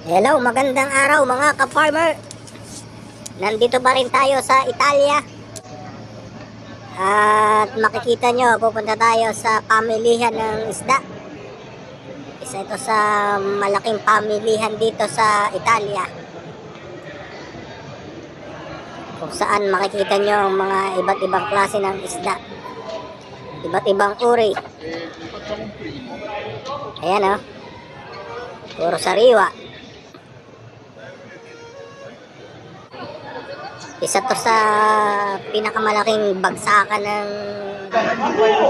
Hello, magandang araw mga ka-farmer. Nandito pa rin tayo sa Italia. At makikita nyo, pupunta tayo sa pamilihan ng isda. Isa ito sa malaking pamilihan dito sa Italia, kung saan makikita nyo ang mga iba't ibang klase ng isda, iba't ibang uri. Ayan o, puro sariwa. Isa to sa pinakamalaking bagsakan ng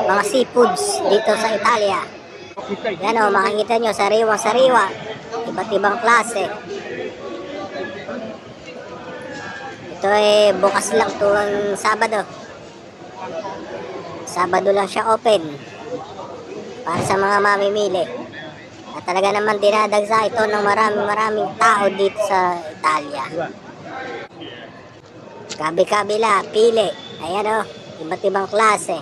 mga seafoods dito sa Italia. Yan o, makikita nyo, sariwa-sariwa, iba't ibang klase. Ito ay bukas lang tuwang Sabado. Sabado lang siya open para sa mga mamimili. At talaga naman dinadagsa ito ng maraming tao dito sa Italia. Kabi-kabila, pili. Ayan o, iba't ibang klase.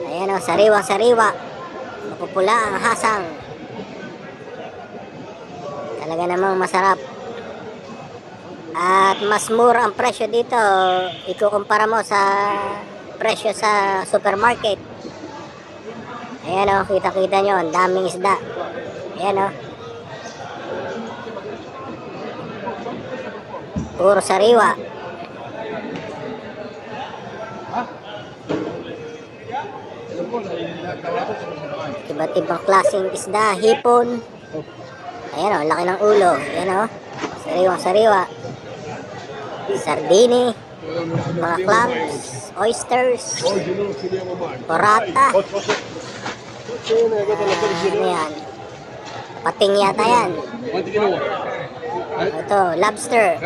Ayan o, sariwa-sariwa. Mapupula ang hasang. Talaga namang masarap. At mas mura ang presyo dito. Ikukumpara mo sa presyo sa supermarket. Ayan o, kita-kita nyo, ang daming isda. Ayan o. Puro sariwa. Iba't ibang klaseng isda, hipon. Ayan o, laki ng ulo. Ayan o, sariwa-sariwa. Sardini, mga clams, oysters, porata. Ano yan? Pating yata yan. Ito, lobster.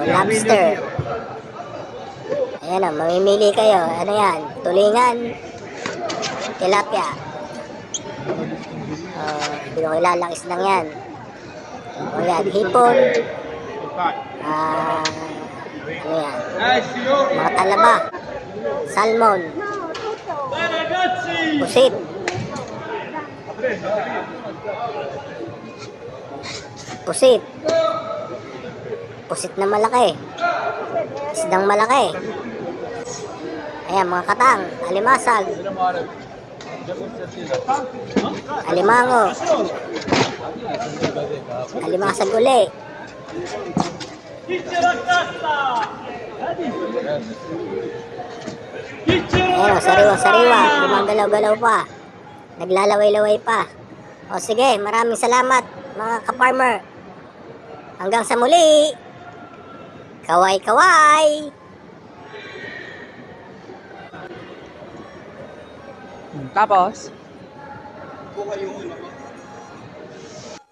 Lobster. Ayan o, mamimili kayo. Ano yan? Tulingan. Tilapia. Hindi ko kilalang islang yan. O yan, hipon. Ano yan? Mga talaba. Salmon. Pusit. Pusit. Pusit na malaki. Isdang malaki. Ayan, mga katang, alimasag, alimango, alimasag uli. Ayan, sariwa-sariwa, gumagalaw-galaw pa, naglalaway-laway pa. O sige, maraming salamat mga ka-farmer. Hanggang sa muli. Kaway-kaway. Tapos?